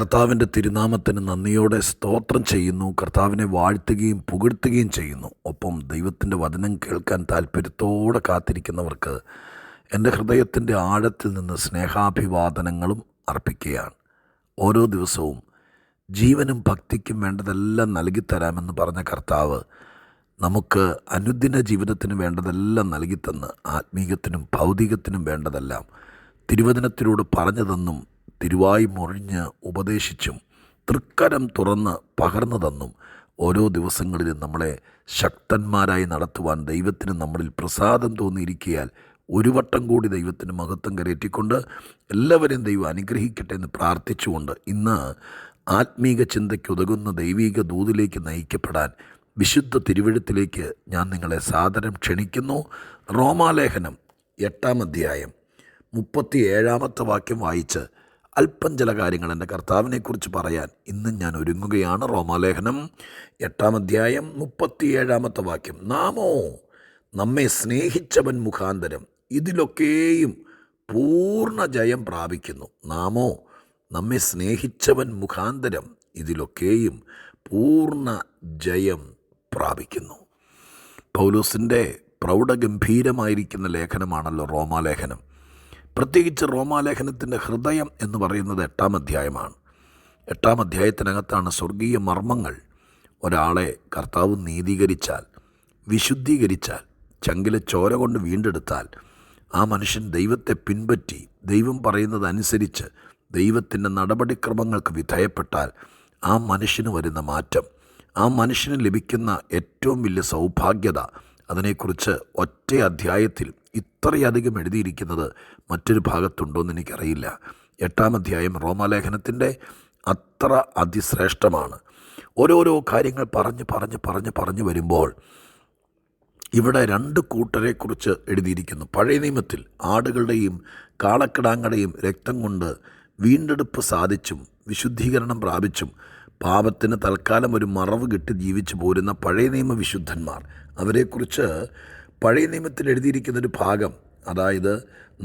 കർത്താവിൻ്റെ തിരുനാമത്തിന് നന്ദിയോടെ സ്തോത്രം ചെയ്യുന്നു. കർത്താവിനെ വാഴ്ത്തുകയും പുകഴ്ത്തുകയും ചെയ്യുന്നു. ഒപ്പം ദൈവത്തിൻ്റെ വചനം കേൾക്കാൻ താല്പര്യത്തോടെ കാത്തിരിക്കുന്നവർക്ക് എൻ്റെ ഹൃദയത്തിൻ്റെ ആഴത്തിൽ നിന്ന് സ്നേഹാഭിവാദനങ്ങളും അർപ്പിക്കുകയാണ്. ഓരോ ദിവസവും ജീവനും ഭക്തിക്കും വേണ്ടതെല്ലാം നൽകിത്തരാമെന്ന് പറഞ്ഞ കർത്താവ് നമുക്ക് അനുദിന ജീവിതത്തിന് വേണ്ടതെല്ലാം നൽകിത്തന്ന് ആത്മീകത്തിനും ഭൗതികത്തിനും വേണ്ടതെല്ലാം തിരുവചനത്തിലൂടെ പറഞ്ഞു തന്നും തിരുവായി മൊഴിഞ്ഞ് ഉപദേശിച്ചും തൃക്കരം തുറന്ന് പകർന്നു തന്നും ഓരോ ദിവസങ്ങളിലും നമ്മളെ ശക്തന്മാരായി നടത്തുവാൻ ദൈവത്തിന് നമ്മളിൽ പ്രസാദം തോന്നിയിരിക്കിയാൽ ഒരു വട്ടം കൂടി ദൈവത്തിന് മഹത്വം കരയറ്റിക്കൊണ്ട് എല്ലാവരെയും ദൈവം അനുഗ്രഹിക്കട്ടെ എന്ന് പ്രാർത്ഥിച്ചുകൊണ്ട് ഇന്ന് ആത്മീക ചിന്തയ്ക്ക് ഉതകുന്ന ദൈവീക ദൂതിലേക്ക് നയിക്കപ്പെടാൻ വിശുദ്ധ തിരുവെഴുത്തിലേക്ക് ഞാൻ നിങ്ങളെ സാദരം ക്ഷണിക്കുന്നു. റോമാലേഖനം 8-ാം അധ്യായം 37-ാമത്തെ വാക്യം വായിച്ച് അല്പം ചില കാര്യങ്ങൾ എൻ്റെ കർത്താവിനെക്കുറിച്ച് പറയാൻ ഇന്നും ഞാൻ ഒരുങ്ങുകയാണ്. റോമാലേഖനം 8-ാം അധ്യായം 37-ാമത്തെ വാക്യം. നാമോ നമ്മെ സ്നേഹിച്ചവൻ മുഖാന്തരം ഇതിലൊക്കെയും പൂർണ്ണ ജയം പ്രാപിക്കുന്നു. നാമോ നമ്മെ സ്നേഹിച്ചവൻ മുഖാന്തരം ഇതിലൊക്കെയും പൂർണ്ണ ജയം പ്രാപിക്കുന്നു. പൗലോസിൻ്റെ പ്രൗഢഗംഭീരമായിരിക്കുന്ന ലേഖനമാണല്ലോ റോമാലേഖനം. പ്രത്യേകിച്ച് റോമാലേഖനത്തിൻ്റെ ഹൃദയം എന്ന് പറയുന്നത് 8-ാം അധ്യായമാണ്. 8-ാം അധ്യായത്തിനകത്താണ് സ്വർഗീയ മർമ്മങ്ങൾ. ഒരാളെ കർത്താവ് നീതീകരിച്ചാൽ, വിശുദ്ധീകരിച്ചാൽ, ചങ്കിലെ ചോര കൊണ്ട് വീണ്ടെടുത്താൽ, ആ മനുഷ്യൻ ദൈവത്തെ പിൻപറ്റി ദൈവം പറയുന്നതനുസരിച്ച് ദൈവത്തിൻ്റെ നടപടിക്രമങ്ങൾക്ക് വിധേയപ്പെട്ടാൽ ആ മനുഷ്യന് വരുന്ന മാറ്റം, ആ മനുഷ്യന് ലഭിക്കുന്ന ഏറ്റവും വലിയ സൗഭാഗ്യത, അതിനെക്കുറിച്ച് ഒറ്റ അധ്യായത്തിൽ ഇത്രയധികം എഴുതിയിരിക്കുന്നത് മറ്റൊരു ഭാഗത്തുണ്ടോയെന്ന് എനിക്കറിയില്ല. 8-ാം അധ്യായം റോമാലേഖനത്തിൻ്റെ അത്ര അതിശ്രേഷ്ഠമാണ്. ഓരോരോ കാര്യങ്ങൾ പറഞ്ഞു വരുമ്പോൾ ഇവിടെ 2 കൂട്ടരെക്കുറിച്ച് എഴുതിയിരിക്കുന്നു. പഴയ നിയമത്തിൽ ആടുകളുടെയും കാളക്കിടാങ്ങളുടെയും രക്തം കൊണ്ട് വീണ്ടെടുപ്പ് സാധിച്ചും വിശുദ്ധീകരണം പ്രാപിച്ചും പാപത്തിന് തൽക്കാലം ഒരു മറവ് കെട്ടി ജീവിച്ചു പോരുന്ന പഴയ നിയമ വിശുദ്ധന്മാർ, അവരെക്കുറിച്ച് പഴയ നിയമത്തിൽ എഴുതിയിരിക്കുന്നൊരു ഭാഗം, അതായത്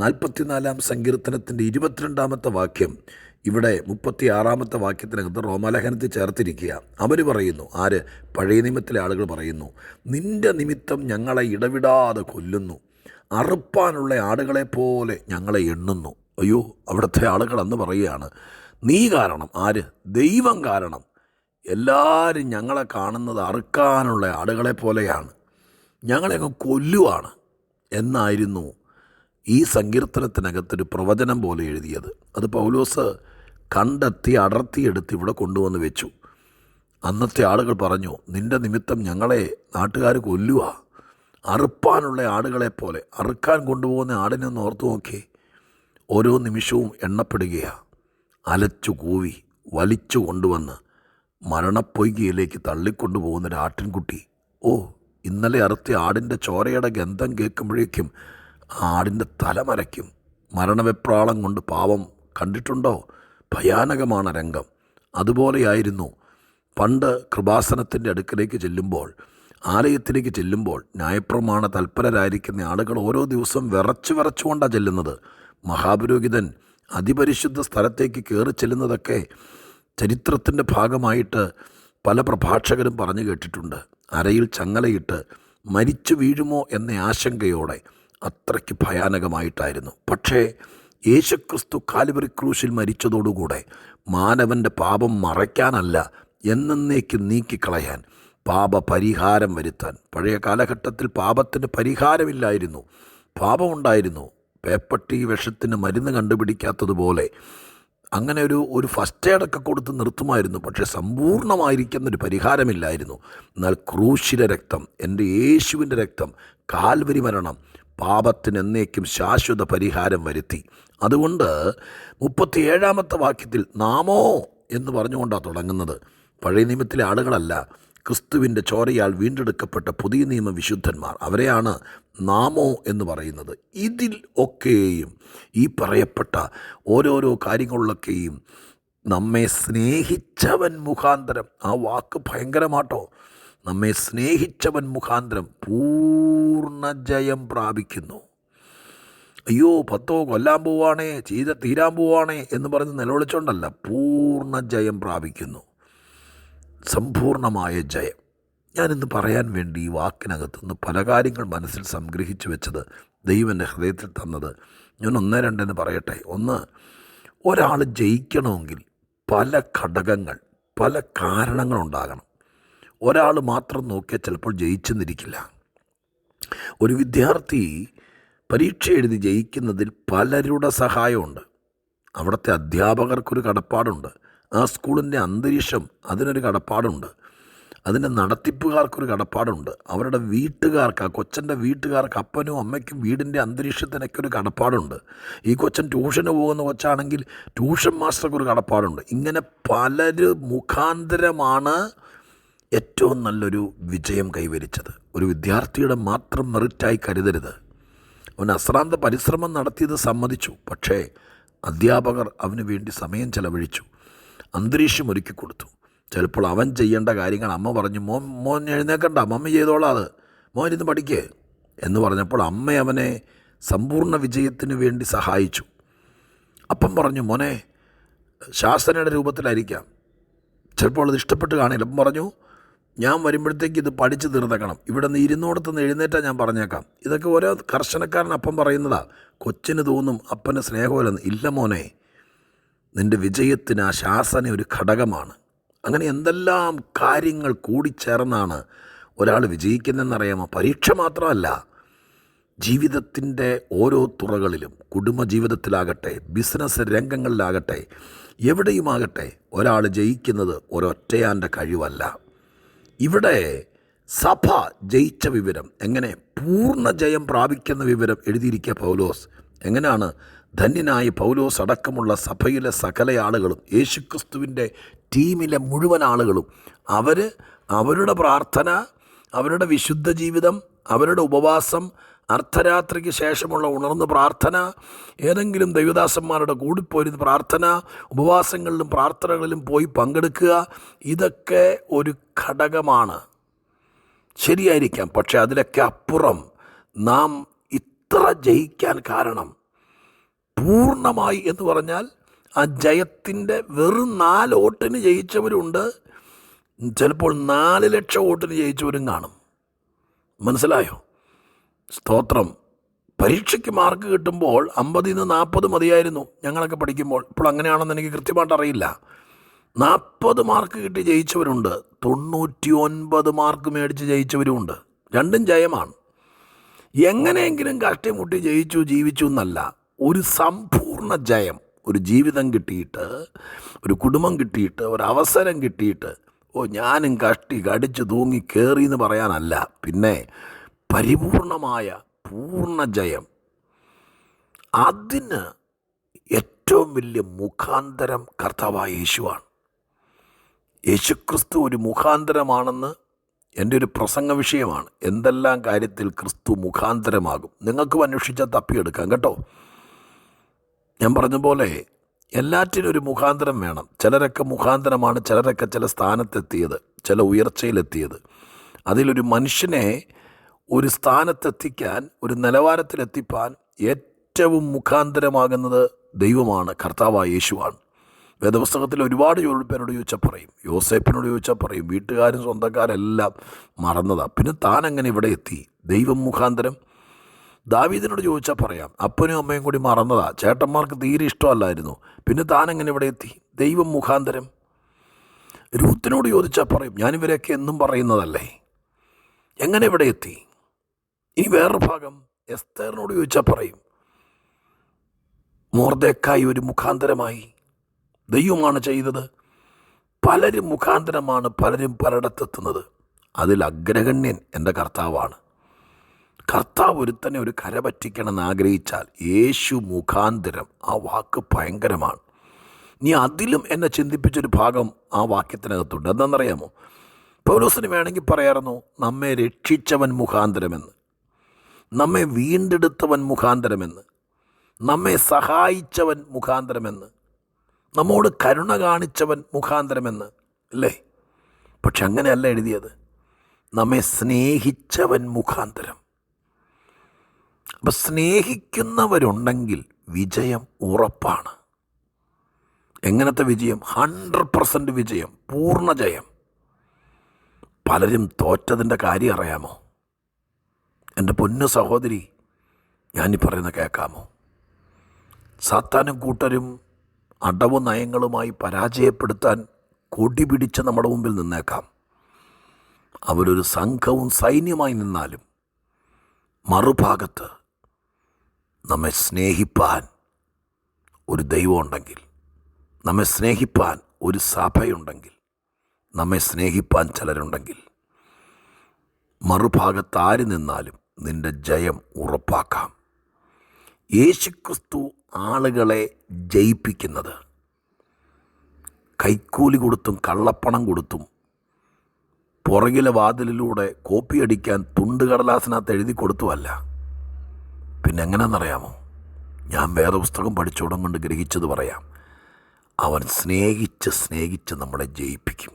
44-ാം സങ്കീർത്തനത്തിൻ്റെ 22-ാമത്തെ വാക്യം ഇവിടെ 36-ാമത്തെ വാക്യത്തിനകത്ത് റോമാലേഖനത്തിൽ ചേർത്തിരിക്കുക. അവർ പറയുന്നു, ആര്? പഴയ നിയമത്തിലെ ആളുകൾ പറയുന്നു, നിൻ്റെ നിമിത്തം ഞങ്ങളെ ഇടവിടാതെ കൊല്ലുന്നു, അറുപ്പാനുള്ള ആടുകളെപ്പോലെ ഞങ്ങളെ എണ്ണുന്നു. അയ്യോ, അവിടുത്തെ ആളുകൾ അന്ന് പറയുകയാണ്, നീ കാരണം, ആര്? ദൈവം കാരണം എല്ലാവരും ഞങ്ങളെ കാണുന്നത് അറുക്കാനുള്ള ആടുകളെ പോലെയാണ്, ഞങ്ങളെ അങ്ങ് കൊല്ലുവാണ് എന്നായിരുന്നു ഈ സങ്കീർത്തനത്തിനകത്തൊരു പ്രവചനം പോലെ എഴുതിയത്. അത് പൗലോസ് കണ്ടെത്തി അടർത്തിയെടുത്ത് ഇവിടെ കൊണ്ടുവന്ന് വെച്ചു. അന്നത്തെ ആളുകൾ പറഞ്ഞു, നിൻ്റെ നിമിത്തം ഞങ്ങളെ നാട്ടുകാർ കൊല്ലുക, അറുപ്പാനുള്ള ആടുകളെപ്പോലെ. അറുക്കാൻ കൊണ്ടുപോകുന്ന ആടിനെ ഒന്ന് ഓർത്തു നോക്കി, ഓരോ നിമിഷവും എണ്ണപ്പെടുകയാണ്. അലച്ചു കൂവി വലിച്ചു കൊണ്ടുവന്ന് മരണപ്പൊയ്കയിലേക്ക് തള്ളിക്കൊണ്ടുപോകുന്നൊരു ആട്ടിൻകുട്ടി. ഓ, ഇന്നലെ അറുത്ത ആടിൻ്റെ ചോരയുടെ ഗന്ധം കേൾക്കുമ്പോഴേക്കും ആടിൻ്റെ തലമരയ്ക്കും. മരണവെപ്രാളം കൊണ്ട് പാവം കണ്ടിട്ടുണ്ടോ? ഭയാനകമാണ് രംഗം. അതുപോലെയായിരുന്നു പണ്ട് കൃപാസനത്തിൻ്റെ അടുക്കലേക്ക് ചെല്ലുമ്പോൾ, ആലയത്തിലേക്ക് ചെല്ലുമ്പോൾ ന്യായപ്രമാണ തൽപരരായിരിക്കുന്ന ആളുകൾ ഓരോ ദിവസം വിറച്ചുകൊണ്ടാണ് ചെല്ലുന്നത്. മഹാപുരോഹിതൻ അതിപരിശുദ്ധ സ്ഥലത്തേക്ക് കയറി ചെല്ലുന്നതൊക്കെ ചരിത്രത്തിൻ്റെ ഭാഗമായിട്ട് പല പ്രഭാഷകരും പറഞ്ഞു കേട്ടിട്ടുണ്ട്. അരയിൽ ചങ്ങലയിട്ട് മരിച്ചു വീഴുമോ എന്ന ആശങ്കയോടെ അത്രയ്ക്ക് ഭയാനകമായിട്ടായിരുന്നു. പക്ഷേ യേശുക്രിസ്തു കാൽവരി ക്രൂശിൽ മരിച്ചതോടുകൂടെ മാനവൻ്റെ പാപം മറയ്ക്കാനല്ല, എന്നേക്കും നീക്കിക്കളയാൻ, പാപപരിഹാരം വരുത്താൻ. പഴയ കാലഘട്ടത്തിൽ പാപത്തിന് പരിഹാരമില്ലായിരുന്നു, പാപമുണ്ടായിരുന്നു. പേപ്പട്ടി വിഷത്തിന് മരുന്ന് കണ്ടുപിടിക്കാത്തതുപോലെ അങ്ങനെ ഒരു ഫസ്റ്റ് എയ്ഡൊക്കെ കൊടുത്ത് നിർത്തുമായിരുന്നു. പക്ഷേ സമ്പൂർണ്ണമായിരിക്കുന്നൊരു പരിഹാരമില്ലായിരുന്നു. എന്നാൽ ക്രൂശിലെ രക്തം, എൻ്റെ യേശുവിൻ്റെ രക്തം, കാൽവരി മരണം പാപത്തിന് എന്നേക്കും ശാശ്വത പരിഹാരം വരുത്തി. അതുകൊണ്ട് 37-ാമത്തെ വാക്യത്തിൽ നാമോ എന്ന് പറഞ്ഞുകൊണ്ടാണ് തുടങ്ങുന്നത്. പഴയ നിയമത്തിലെ ആളുകളല്ല, ക്രിസ്തുവിൻ്റെ ചോരയാൽ വീണ്ടെടുക്കപ്പെട്ട പുതിയ നിയമ വിശുദ്ധന്മാർ, അവരെയാണ് നാമോ എന്ന് പറയുന്നത്. ഇതിൽ ഒക്കെയും ഈ പറയപ്പെട്ട ഓരോരോ കാര്യങ്ങളിലൊക്കെയും നമ്മെ സ്നേഹിച്ചവൻ മുഖാന്തരം, ആ വാക്ക് ഭയങ്കരമാട്ടോ, നമ്മെ സ്നേഹിച്ചവൻ മുഖാന്തരം പൂർണ്ണ ജയം പ്രാപിക്കുന്നു. അയ്യോ 10 കൊല്ലാൻ പോവാണേ, തീരാൻ പോവാണേ എന്ന് പറഞ്ഞ് നിലവിളിച്ചോണ്ടല്ല, പൂർണ്ണ ജയം പ്രാപിക്കുന്നു. സമ്പൂർണമായ ജയം. ഞാനിന്ന് പറയാൻ വേണ്ടി ഈ വാക്കിനകത്തുനിന്ന് പല കാര്യങ്ങൾ മനസ്സിൽ സംഗ്രഹിച്ചു വെച്ചത്, ദൈവം എൻ്റെ ഹൃദയത്തിൽ തന്നത് ഞാൻ 1, 2 എന്ന് പറയട്ടെ. ഒന്ന്, ഒരാൾ ജയിക്കണമെങ്കിൽ പല ഘടകങ്ങൾ, പല കാരണങ്ങളുണ്ടാകണം. ഒരാൾ മാത്രം നോക്കിയാൽ ചിലപ്പോൾ ജയിച്ചെന്നിരിക്കില്ല. ഒരു വിദ്യാർത്ഥി പരീക്ഷ എഴുതി ജയിക്കുന്നതിൽ പലരുടെ സഹായമുണ്ട്. അവിടുത്തെ അധ്യാപകർക്കൊരു കടപ്പാടുണ്ട്. ആ സ്കൂളിൻ്റെ അന്തരീക്ഷം അതിനൊരു കടപ്പാടുണ്ട്. അതിൻ്റെ നടത്തിപ്പുകാർക്കൊരു കടപ്പാടുണ്ട്. അവരുടെ വീട്ടുകാർക്ക്, ആ കൊച്ചൻ്റെ വീട്ടുകാർക്ക്, അപ്പനും അമ്മയ്ക്കും വീടിൻ്റെ അന്തരീക്ഷത്തിനൊക്കെ ഒരു കടപ്പാടുണ്ട്. ഈ കൊച്ചൻ ട്യൂഷന് പോകുന്ന കൊച്ചാണെങ്കിൽ ട്യൂഷൻ മാസ്റ്റർക്കൊരു കടപ്പാടുണ്ട്. ഇങ്ങനെ പലര് മുഖാന്തരമാണ് ഏറ്റവും നല്ലൊരു വിജയം കൈവരിച്ചത്. ഒരു വിദ്യാർത്ഥിയുടെ മാത്രം മെറിറ്റായി കരുതരുത്. അവൻ അശ്രാന്ത പരിശ്രമം നടത്തിയത് സമ്മതിച്ചു. പക്ഷേ അധ്യാപകർ അവന് വേണ്ടി സമയം ചെലവഴിച്ചു, അന്തരീക്ഷം ഒരുക്കി കൊടുത്തു. ചിലപ്പോൾ അവൻ ചെയ്യേണ്ട കാര്യങ്ങൾ അമ്മ പറഞ്ഞു, മോൻ എഴുന്നേക്കണ്ട, മമ്മി ചെയ്തോളാം, അത് മോൻ ഇരുന്ന് പഠിക്കേ എന്ന് പറഞ്ഞപ്പോൾ അമ്മ അവനെ സമ്പൂർണ്ണ വിജയത്തിന് വേണ്ടി സഹായിച്ചു. അപ്പം പറഞ്ഞു, മോനെ ശാസനയുടെ രൂപത്തിലായിരിക്കാം, ചിലപ്പോൾ അത് ഇഷ്ടപ്പെട്ട് കാണില്ല. അപ്പം പറഞ്ഞു, ഞാൻ വരുമ്പോഴത്തേക്ക് ഇത് പഠിച്ച് തീർത്തേക്കണം, ഇവിടെ നിന്ന് ഇരുന്നോടത്തുനിന്ന് എഴുന്നേറ്റാൽ ഞാൻ പറഞ്ഞേക്കാം. ഇതൊക്കെ ഓരോ കർശനക്കാരൻ അപ്പം പറയുന്നതാ. കൊച്ചിന് തോന്നും അപ്പന് സ്നേഹമില്ലെന്ന്. ഇല്ല മോനെ, നിൻ്റെ വിജയത്തിന് ആ ശാസന ഒരു ഘടകമാണ്. അങ്ങനെ എന്തെല്ലാം കാര്യങ്ങൾ കൂടിച്ചേർന്നാണ് ഒരാൾ വിജയിക്കുന്നതെന്നറിയാമോ? പരീക്ഷ മാത്രമല്ല, ജീവിതത്തിൻ്റെ ഓരോ തുറകളിലും, കുടുംബജീവിതത്തിലാകട്ടെ, ബിസിനസ് രംഗങ്ങളിലാകട്ടെ, എവിടെയുമാകട്ടെ ഒരാൾ ജയിക്കുന്നത് ഒരൊറ്റയാൻ്റെ കഴിവല്ല. ഇവിടെ സഭ ജയിച്ച വിവരം, എങ്ങനെ പൂർണ്ണ ജയം പ്രാപിക്കുന്ന വിവരം എഴുതിയിരിക്കുക പൗലോസ്. എങ്ങനെയാണ്? ധന്യനായ പൗലോസ് അടക്കമുള്ള സഭയിലെ സകല ആളുകളും, യേശുക്രിസ്തുവിൻ്റെ ടീമിലെ മുഴുവൻ ആളുകളും, അവരുടെ പ്രാർത്ഥന, അവരുടെ വിശുദ്ധ ജീവിതം, അവരുടെ ഉപവാസം, അർദ്ധരാത്രിക്ക് ശേഷമുള്ള ഉണർന്ന പ്രാർത്ഥന, ഏതെങ്കിലും ദൈവദാസന്മാരുടെ കൂടിപ്പോയിരുന്ന പ്രാർത്ഥന, ഉപവാസങ്ങളിലും പ്രാർത്ഥനകളിലും പോയി പങ്കെടുക്കുക, ഇതൊക്കെ ഒരു ഘടകമാണ്. ശരിയായിരിക്കാം. പക്ഷെ അതിലൊക്കെ അപ്പുറം നാം ഇത്ര ജയിക്കാൻ കാരണം പൂർണ്ണമായി എന്ന് പറഞ്ഞാൽ ആ ജയത്തിൻ്റെ വെറും 4 വോട്ടിന് ജയിച്ചവരുണ്ട്, ചിലപ്പോൾ 4 ലക്ഷം വോട്ടിന് ജയിച്ചവരും കാണും. മനസ്സിലായോ? സ്തോത്രം. പരീക്ഷയ്ക്ക് മാർക്ക് കിട്ടുമ്പോൾ 50-ൽ നിന്ന് 40 മതിയായിരുന്നു ഞങ്ങളൊക്കെ പഠിക്കുമ്പോൾ. ഇപ്പോൾ അങ്ങനെയാണെന്ന് എനിക്ക് കൃത്യമായിട്ട് അറിയില്ല. 40 മാർക്ക് കിട്ടി ജയിച്ചവരുണ്ട്, 99 മാർക്ക് മേടിച്ച് ജയിച്ചവരുമുണ്ട്. രണ്ടും ജയമാണ്. എങ്ങനെയെങ്കിലും കഷ്ടിമുട്ടി ജീവിച്ചു എന്നല്ല, ഒരു സമ്പൂർണ്ണ ജയം. ഒരു ജീവിതം കിട്ടിയിട്ട്, ഒരു കുടുംബം കിട്ടിയിട്ട്, ഒരവസരം കിട്ടിയിട്ട് ഞാനും കടിച്ച് തൂങ്ങി കയറി എന്ന് പറയാനല്ല, പിന്നെ പരിപൂർണമായ പൂർണ്ണ ജയം. അതിന് ഏറ്റവും വലിയ മുഖാന്തരം കർത്താവായ യേശുവാണ്. യേശുക്രിസ്തു ഒരു മുഖാന്തരമാണെന്ന് എൻ്റെ ഒരു പ്രസംഗ വിഷയമാണ്. എന്തെല്ലാം കാര്യത്തിൽ ക്രിസ്തു മുഖാന്തരമാകും, നിങ്ങൾക്കും അന്വേഷിച്ചാൽ തപ്പിയെടുക്കാം കേട്ടോ. ഞാൻ പറഞ്ഞ പോലെ എല്ലാറ്റിനും ഒരു മുഖാന്തരം വേണം. ചിലരൊക്കെ മുഖാന്തരമാണ്, ചിലരൊക്കെ ചില സ്ഥാനത്തെത്തിയത്, ചില ഉയർച്ചയിലെത്തിയത്. അതിലൊരു മനുഷ്യനെ ഒരു സ്ഥാനത്തെത്തിക്കാൻ, ഒരു നിലവാരത്തിലെത്തിപ്പാൻ ഏറ്റവും മുഖാന്തരമാകുന്നത് ദൈവമാണ്, കർത്താവായ യേശുവാണ്. വേദപുസ്തകത്തിൽ ഒരുപാട് പേരോട് ചോദിച്ചാൽ പറയും, യോസേപ്പിനോട് ചോദിച്ചാൽ പറയും, വീട്ടുകാരും സ്വന്തക്കാരെല്ലാം മറന്നതാണ്, പിന്നെ താൻ എങ്ങനെ ഇവിടെ എത്തി? ദൈവം മുഖാന്തരം. ദാവീദിനോട് ചോദിച്ചാൽ പറയാം, അപ്പനും അമ്മയും കൂടി മറന്നതാ, ചേട്ടന്മാർക്ക് തീരെ ഇഷ്ടമല്ലായിരുന്നു, പിന്നെ താൻ എങ്ങനെ ഇവിടെ എത്തി? ദൈവം മുഖാന്തരം. രൂത്തിനോട് ചോദിച്ചാൽ പറയും, ഞാനിവരെയൊക്കെ എന്നും പറയുന്നതല്ലേ, എങ്ങനെ ഇവിടെ എത്തി? ഇനി വേറൊരു ഭാഗം എസ്തേറിനോട് ചോദിച്ചാൽ പറയും, മൊർദെഖായി ഒരു മുഖാന്തരമായി, ദൈവമാണ് ചെയ്തത്. പലരും മുഖാന്തരമാണ്, പലരും പലയിടത്തെത്തുന്നത്. അതിൽ അഗ്രഗണ്യൻ എൻ്റെ കർത്താവാണ്. കർത്താവ് ഒരുത്തനെ ഒരു കര പറ്റിക്കണമെന്ന് ആഗ്രഹിച്ചാൽ യേശു മുഖാന്തരം, ആ വാക്ക് ഭയങ്കരമാണ്. നീ അതിലും എന്നെ ചിന്തിപ്പിച്ചൊരു ഭാഗം ആ വാക്യത്തിനകത്തുണ്ട്. എന്താണെന്നറിയാമോ? പൗലോസിന് വേണമെങ്കിൽ പറയാമായിരുന്നു, നമ്മെ രക്ഷിച്ചവൻ മുഖാന്തരമെന്ന്, നമ്മെ വീണ്ടെടുത്തവൻ മുഖാന്തരമെന്ന്, നമ്മെ സഹായിച്ചവൻ മുഖാന്തരമെന്ന്, നമ്മോട് കരുണ കാണിച്ചവൻ മുഖാന്തരമെന്ന്, അല്ലേ? പക്ഷെ അങ്ങനെയല്ല എഴുതിയത്. നമ്മെ സ്നേഹിച്ചവൻ മുഖാന്തരം. അപ്പം സ്നേഹിക്കുന്നവരുണ്ടെങ്കിൽ വിജയം ഉറപ്പാണ്. എങ്ങനത്തെ വിജയം? 100% വിജയം, പൂർണ്ണ ജയം. പലരും തോറ്റതിൻ്റെ കാര്യം അറിയാമോ? എൻ്റെ പൊന്നു സഹോദരി, ഞാനീ പറയുന്ന കേൾക്കാമോ? സാത്താനും കൂട്ടരും അടവ് നയങ്ങളുമായി പരാജയപ്പെടുത്താൻ കൊടി പിടിച്ച് നമ്മുടെ മുമ്പിൽ നിന്നേക്കാം. അവരൊരു സംഘവും സൈന്യമായി നിന്നാലും മറുഭാഗത്ത് നമ്മെ സ്നേഹിപ്പാൻ ഒരു ദൈവമുണ്ടെങ്കിൽ, നമ്മെ സ്നേഹിപ്പാൻ ഒരു സഭയുണ്ടെങ്കിൽ, നമ്മെ സ്നേഹിപ്പാൻ ചിലരുണ്ടെങ്കിൽ, മറുഭാഗത്ത് ആര് നിന്നാലും നിൻ്റെ ജയം ഉറപ്പാക്കാം. യേശുക്രിസ്തു ആളുകളെ ജയിപ്പിക്കുന്നത് കൈക്കൂലി കൊടുത്തും കള്ളപ്പണം കൊടുത്തും പുറകിലെ വാതിലിലൂടെ കോപ്പിയടിക്കാൻ തുണ്ടുകടലാസിനകത്ത് എഴുതി കൊടുത്തുമല്ല. പിന്നെ എങ്ങനെയെന്നറിയാമോ? ഞാൻ വേദപുസ്തകം പഠിച്ചോടം കൊണ്ട് ഗ്രഹിച്ചത് പറയാം. അവൻ സ്നേഹിച്ച് നമ്മളെ ജയിപ്പിക്കും.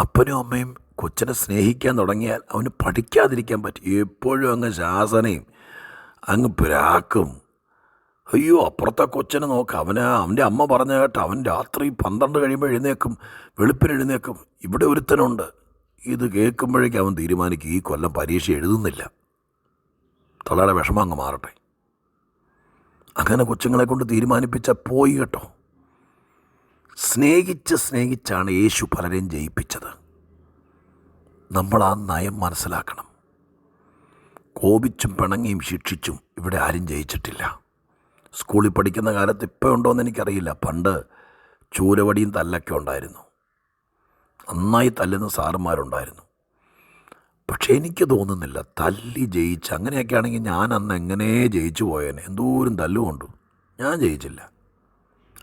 അപ്പനും അമ്മയും കൊച്ചിനെ സ്നേഹിക്കാൻ തുടങ്ങിയാൽ അവന് പഠിക്കാതിരിക്കാൻ പറ്റും. എപ്പോഴും അങ്ങ് ശാസനയും അങ്ങ് പിരാക്കും. അയ്യോ, അപ്പുറത്തെ കൊച്ചിനെ നോക്ക്, അവൻ്റെ അമ്മ പറഞ്ഞ കേട്ട് അവൻ രാത്രി 12 കഴിയുമ്പോൾ എഴുന്നേക്കും, വെളുപ്പിന് എഴുന്നേക്കും. ഇവിടെ ഒരുത്തനുണ്ട്. ഇത് കേൾക്കുമ്പോഴേക്കും അവൻ തീരുമാനിക്കും ഈ കൊല്ലം പരീക്ഷ എഴുതുന്നില്ല, തള്ളയുടെ വിഷമം അങ്ങ് മാറട്ടെ. അങ്ങനെ കൊച്ചുങ്ങളെ കൊണ്ട് തീരുമാനിപ്പിച്ച പോയി കേട്ടോ. സ്നേഹിച്ചാണ് യേശു പലരെയും ജയിപ്പിച്ചത്. നമ്മൾ ആ നയം മനസ്സിലാക്കണം. കോപിച്ചും പിണങ്ങിയും ശിക്ഷിച്ചും ഇവിടെ ആരും ജയിച്ചിട്ടില്ല. സ്കൂളിൽ പഠിക്കുന്ന കാലത്ത് ഇപ്പോൾ ഉണ്ടോയെന്ന് എനിക്കറിയില്ല. പണ്ട് ചൂരവടിയും തല്ലൊക്കെ ഉണ്ടായിരുന്നു. നന്നായി തല്ലുന്ന സാറന്മാരുണ്ടായിരുന്നു. പക്ഷേ എനിക്ക് തോന്നുന്നില്ല തല്ലി ജയിച്ച് അങ്ങനെയൊക്കെ ആണെങ്കിൽ ഞാൻ അന്ന് എങ്ങനെ ജയിച്ചു പോയേനെ. എന്തോരം തല്ലുകൊണ്ടു ഞാൻ ജയിച്ചില്ല.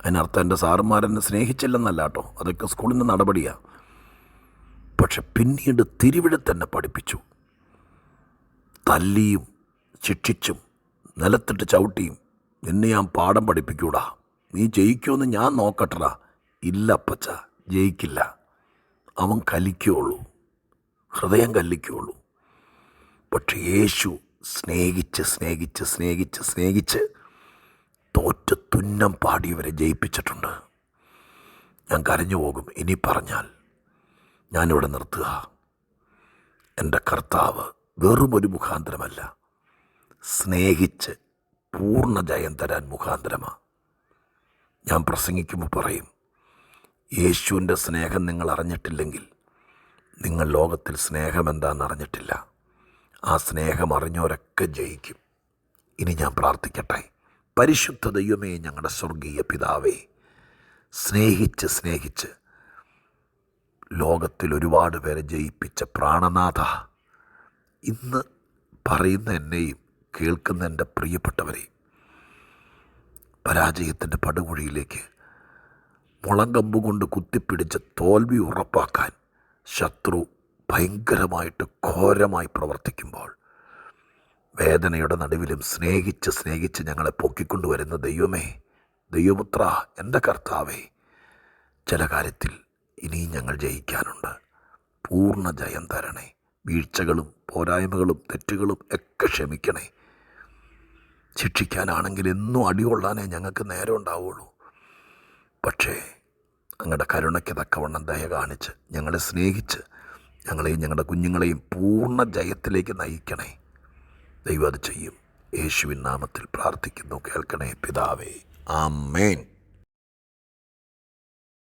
അതിനർത്ഥം എൻ്റെ സാറന്മാരെന്നെ സ്നേഹിച്ചില്ലെന്നല്ല കേട്ടോ, അതൊക്കെ സ്കൂളിൻ്റെ നടപടിയാണ്. പക്ഷെ പിന്നീട് തിരുവിഴത്തന്നെ പഠിപ്പിച്ചു. തല്ലിയും ശിക്ഷിച്ചും നിലത്തിട്ട് ചവിട്ടിയും നിന്നെ ഞാൻ പാഠം പഠിപ്പിക്കൂടാ, നീ ജയിക്കുമെന്ന് ഞാൻ നോക്കട്ടടാ. ഇല്ല അപ്പച്ച, ജയിക്കില്ല. അവൻ കലിക്കുകയുള്ളൂ, ഹൃദയം കല്ലിക്കുകയുള്ളൂ. പക്ഷെ യേശു സ്നേഹിച്ച് തോറ്റ് തുന്നം പാടിയവരെ ജയിപ്പിച്ചിട്ടുണ്ട്. ഞാൻ കരഞ്ഞു പോകും ഇനി പറഞ്ഞാൽ. ഞാനിവിടെ നിർത്തുക. എൻ്റെ കർത്താവ് വെറുമൊരു മുഖാന്തരമല്ല, സ്നേഹിച്ച് പൂർണ്ണ ജയം തരാൻ മുഖാന്തരമാണ്. ഞാൻ പ്രസംഗിക്കുമ്പോൾ പറയും, യേശുവിൻ്റെ സ്നേഹം നിങ്ങൾ അറിഞ്ഞിട്ടില്ലെങ്കിൽ നിങ്ങൾ ലോകത്തിൽ സ്നേഹം എന്താണെന്ന് അറിഞ്ഞിട്ടില്ല. ആ സ്നേഹം അറിഞ്ഞവരൊക്കെ ജയിക്കും. ഇനി ഞാൻ പ്രാർത്ഥിക്കട്ടെ. പരിശുദ്ധ ദൈവമേ, ഞങ്ങളുടെ സ്വർഗീയ പിതാവേ, സ്നേഹിച്ച് ലോകത്തിൽ ഒരുപാട് പേരെ ജയിപ്പിച്ച പ്രാണനാഥ, ഇന്ന് പറയുന്ന എന്നെയും കേൾക്കുന്ന എൻ്റെ പ്രിയപ്പെട്ടവരെ പരാജയത്തിൻ്റെ പടുകുഴിയിലേക്ക് മുളങ്കമ്പ് കൊണ്ട് കുത്തിപ്പിടിച്ച് തോൽവി ഉറപ്പാക്കാൻ ശത്രു ഭയങ്കരമായിട്ട് ഘോരമായി പ്രവർത്തിക്കുമ്പോൾ വേദനയുടെ നടുവിലും സ്നേഹിച്ച് ഞങ്ങളെ പൊക്കിക്കൊണ്ടുവരുന്ന ദൈവമേ, ദൈവപുത്ര, എൻ്റെ കർത്താവേ, ചില കാര്യത്തിൽ ഇനിയും ഞങ്ങൾ ജയിക്കാനുണ്ട്. പൂർണ്ണ ജയം തരണേ. വീഴ്ചകളും പോരായ്മകളും തെറ്റുകളും ഒക്കെ ക്ഷമിക്കണേ. ശിക്ഷിക്കാനാണെങ്കിൽ എന്നും അടികൊള്ളാനേ ഞങ്ങൾക്ക് നേരം ഉണ്ടാവുള്ളൂ. പക്ഷേ അങ്ങയുടെ കരുണയ്ക്ക് തക്കവണ്ണം ദയ കാണിച്ച് ഞങ്ങളെ സ്നേഹിച്ച് ഞങ്ങളെയും ഞങ്ങളുടെ കുഞ്ഞുങ്ങളെയും പൂർണ്ണ ജയത്തിലേക്ക് നയിക്കണേ. ദൈവം അത് ചെയ്യും. യേശുവിൻ നാമത്തിൽ പ്രാർത്ഥിക്കുന്നു, കേൾക്കണേ പിതാവേ. ആമേൻ.